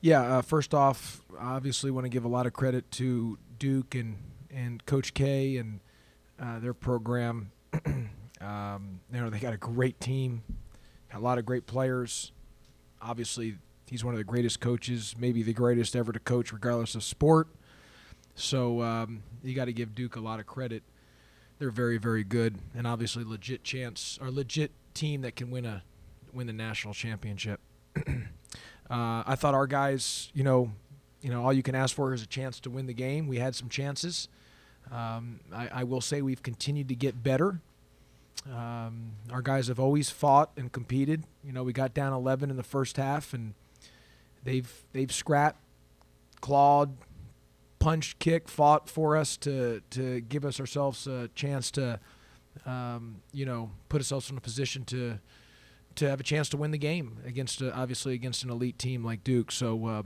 Yeah, first off, obviously want to give a lot of credit to Duke and Coach K and their program. They got a great team, a lot of great players. Obviously, he's one of the greatest coaches, maybe the greatest ever to coach, regardless of sport. So you got to give Duke a lot of credit. They're very, very good, and obviously legit team that can win the national championship. I thought our guys, all you can ask for is a chance to win the game. We had some chances. I will say we've continued to get better. Our guys have always fought and competed. We got down 11 in the first half, and they've scrapped, clawed, punched, kicked, fought for us to give us ourselves a chance to, put ourselves in a position to have a chance to win the game against an elite team like Duke. So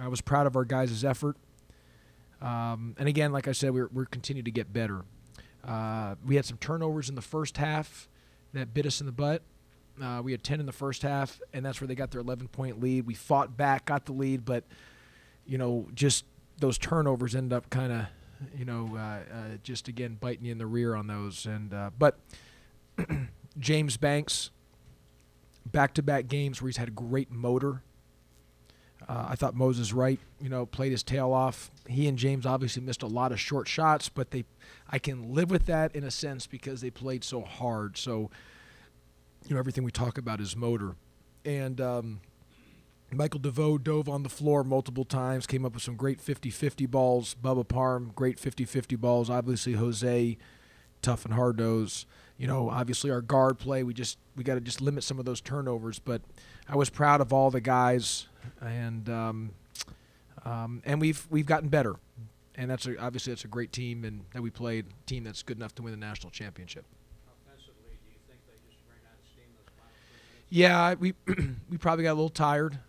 I was proud of our guys' effort. And again, like I said, we're continuing to get better. We had some turnovers in the first half that bit us in the butt. We had 10 in the first half, and that's where they got their 11-point lead. We fought back, got the lead, but just those turnovers end up kind of, just again biting you in the rear on those. And but James Banks, back-to-back games where he's had a great motor. I thought Moses Wright, played his tail off. He and James obviously missed a lot of short shots, but I can live with that in a sense because they played so hard. So, everything we talk about is motor. And Michael DeVoe dove on the floor multiple times, came up with some great 50-50 balls. Bubba Parham, great 50-50 balls. Obviously, Jose, tough and hard-nosed. Obviously our guard play, we got to just limit some of those turnovers. But I was proud of all the guys, and we've gotten better. And obviously that's a great team, and that we played a team that's good enough to win the national championship. Offensively, do you think they just ran out of steam those final 2 minutes? Yeah, we probably got a little tired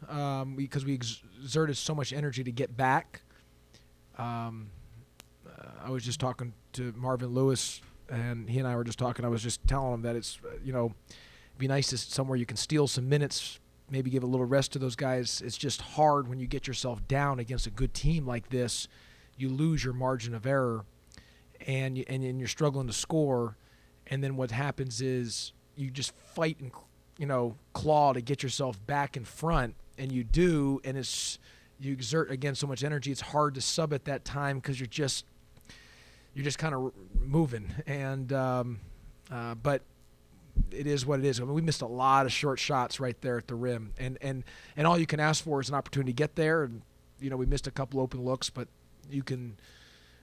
because we exerted so much energy to get back. I was just talking to Marvin Lewis, and he and I were just talking. I was just telling him that it's, it'd be nice to somewhere you can steal some minutes, maybe give a little rest to those guys. It's just hard when you get yourself down against a good team like this. You lose your margin of error, and you're struggling to score. And then what happens is you just fight and claw to get yourself back in front, and you do, and you exert again so much energy. It's hard to sub at that time because you're just kind of moving, and but it is what it is. I mean, we missed a lot of short shots right there at the rim, and all you can ask for is an opportunity to get there. And we missed a couple open looks, but you can,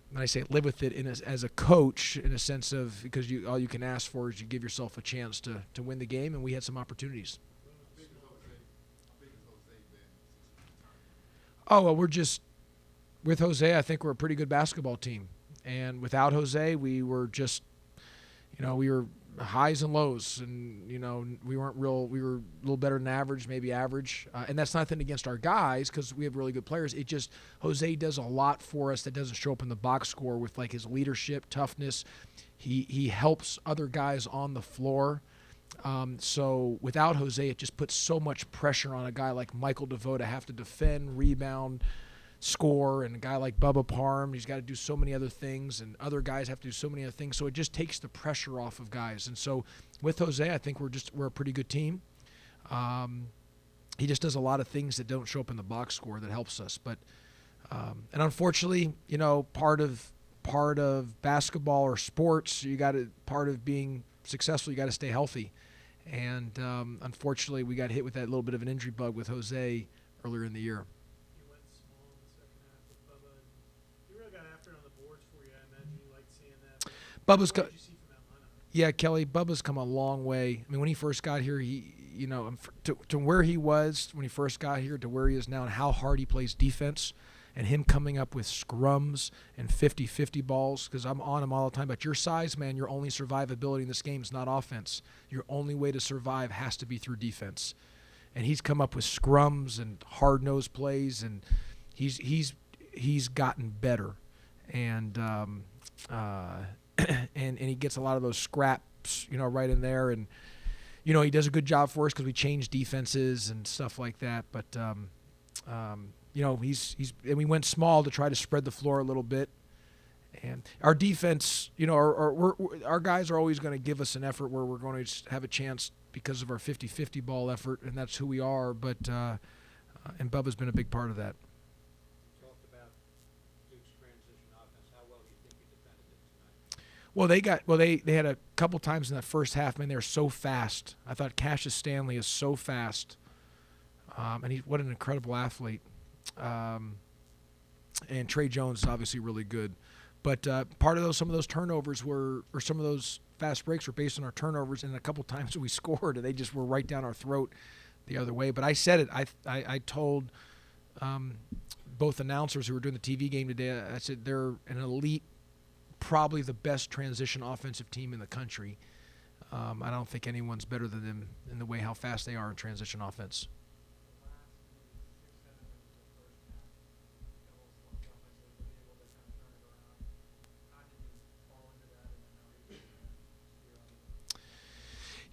when I say live with it as a coach, in a sense of, because all you can ask for is you give yourself a chance to win the game, and we had some opportunities. Oh well, we're just with Jose. I think we're a pretty good basketball team. And without Jose, we were just, we were highs and lows, and we were a little better than average, maybe average. And that's nothing against our guys because we have really good players. It just, Jose does a lot for us that doesn't show up in the box score with like his leadership, toughness. He helps other guys on the floor. So without Jose, it just puts so much pressure on a guy like Michael DeVoe to have to defend, rebound, score, and a guy like Bubba Parham, he's got to do so many other things, and other guys have to do so many other things. So it just takes the pressure off of guys. And so with Jose, I think we're a pretty good team. He just does a lot of things that don't show up in the box score that helps us. But and unfortunately, part of basketball or sports, part of being successful, you got to stay healthy. And unfortunately, we got hit with that little bit of an injury bug with Jose earlier in the year. Bubba's yeah, Kelly. Bubba's come a long way. I mean, when he first got here, to where he was when he first got here to where he is now, and how hard he plays defense, and him coming up with scrums and 50-50 balls. Because I'm on him all the time. But your size, man, your only survivability in this game is not offense. Your only way to survive has to be through defense. And he's come up with scrums and hard-nosed plays, and he's gotten better. And and he gets a lot of those scraps, right in there. And, he does a good job for us because we change defenses and stuff like that. But, And we went small to try to spread the floor a little bit. And our defense, our guys are always going to give us an effort where we're going to have a chance because of our 50-50 ball effort, and that's who we are. But and Bubba's been a big part of that. You talked about Duke's transition offense. How well do you think you defended it tonight? Well, they had a couple times in that first half. Man, they're so fast. I thought Cassius Stanley is so fast, and what an incredible athlete. And Trey Jones is obviously really good. But part of some of those turnovers or some of those fast breaks were based on our turnovers, and a couple times we scored, and they just were right down our throat the other way. But I said it. I told both announcers who were doing the TV game today, I said they're an elite, probably the best transition offensive team in the country. I don't think anyone's better than them in the way how fast they are in transition offense.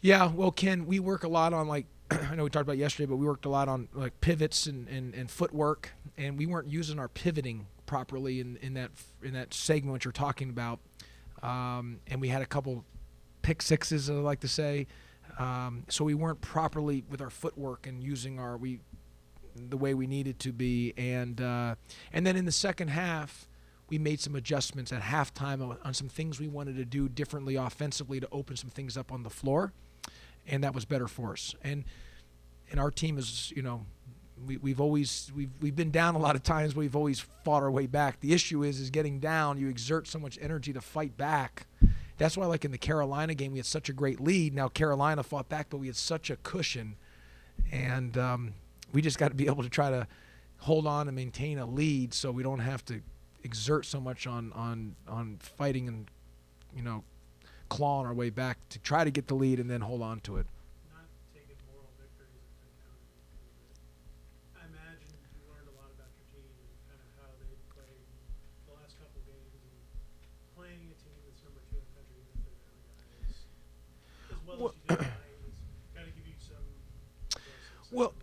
Yeah, well, Ken, we work a lot on, like, I know we talked about yesterday, but we worked a lot on like pivots and footwork, and we weren't using our pivoting properly in that segment which you're talking about. And we had a couple pick sixes, I like to say. So we weren't properly with our footwork and using the way we needed to be. And then in the second half, we made some adjustments at halftime on some things we wanted to do differently offensively to open some things up on the floor, and that was better for us. And our team is, we've been down a lot of times, but we've always fought our way back. The issue is getting down. You exert so much energy to fight back. That's why, like in the Carolina game, we had such a great lead. Now Carolina fought back, but we had such a cushion, and we just got to be able to try to hold on and maintain a lead so we don't have to exert so much on fighting and clawing our way back to try to get the lead and then hold on to it. Not taking moral victories into account. I imagine you learned a lot about your team and kind of how they played the last couple of games, and playing a team that's number 2 in the country, even if they're the other guys, as well as you did tonight, is got to give you some. Well,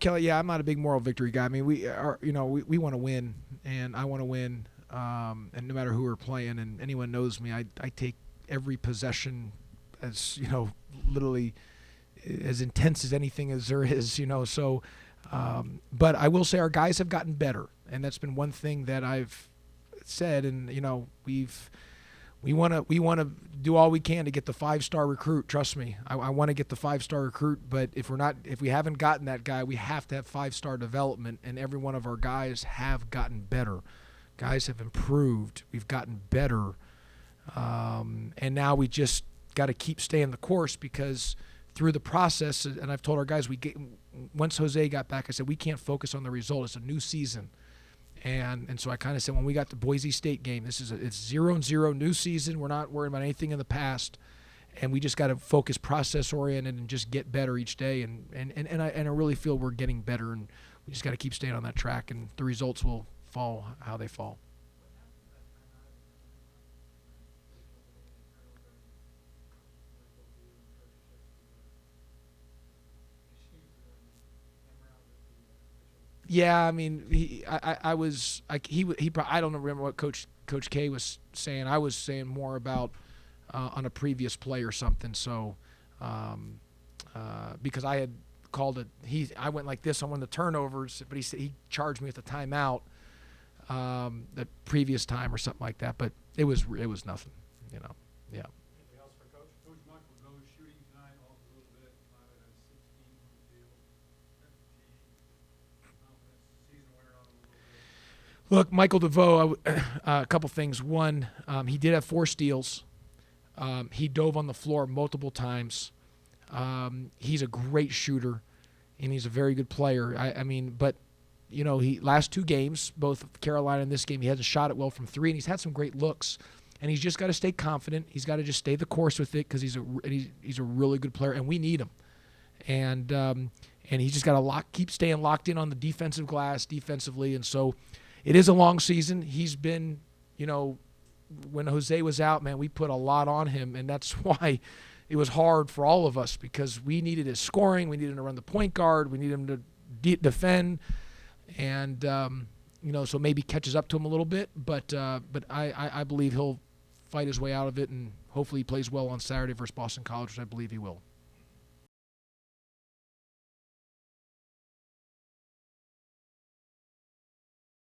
Kelly, yeah, I'm not a big moral victory guy. I mean, we want to win, and I want to win, and no matter who we're playing, and anyone knows me, I take every possession as, literally as intense as anything as there is, so, but I will say our guys have gotten better, and that's been one thing that I've said, and, we want to do all we can to get the 5-star recruit. Trust me, I want to get the 5-star recruit. But if we haven't gotten that guy, we have to have 5-star development. And every one of our guys have gotten better. Guys have improved. We've gotten better, and now we just got to keep staying the course, because through the process, and I've told our guys, once Jose got back, I said we can't focus on the result. It's a new season. And so I kind of said when we got the Boise State game, it's 0-0 new season. We're not worried about anything in the past, and we just got to focus process oriented and just get better each day. And I really feel we're getting better, and we just got to keep staying on that track, and the results will fall how they fall. Yeah, I mean, I don't remember what Coach K was saying. I was saying more about on a previous play or something. So, because I had called it, I went like this on one of the turnovers, but he charged me with a timeout the previous time or something like that. But it was nothing, yeah. Anything else for Coach? Coach Michael goes shooting tonight off a little bit, 5 out of 16 from the field. Season wear on him a little bit. Look, Michael DeVoe, a couple things. One, he did have 4 steals. He dove on the floor multiple times. He's a great shooter, and he's a very good player. I mean, but he last 2 games, both Carolina and this game, he hasn't shot it well from 3, and he's had some great looks. And he's just got to stay confident. He's got to just stay the course with it, because he's a really good player, and we need him. And he's just got to keep staying locked in on the defensive glass, defensively. And so it is a long season. He's been, when Jose was out, man, we put a lot on him, and that's why it was hard for all of us, because we needed his scoring. We needed him to run the point guard. We needed him to defend, and so maybe catches up to him a little bit. But I believe he'll fight his way out of it, and hopefully he plays well on Saturday versus Boston College, which I believe he will.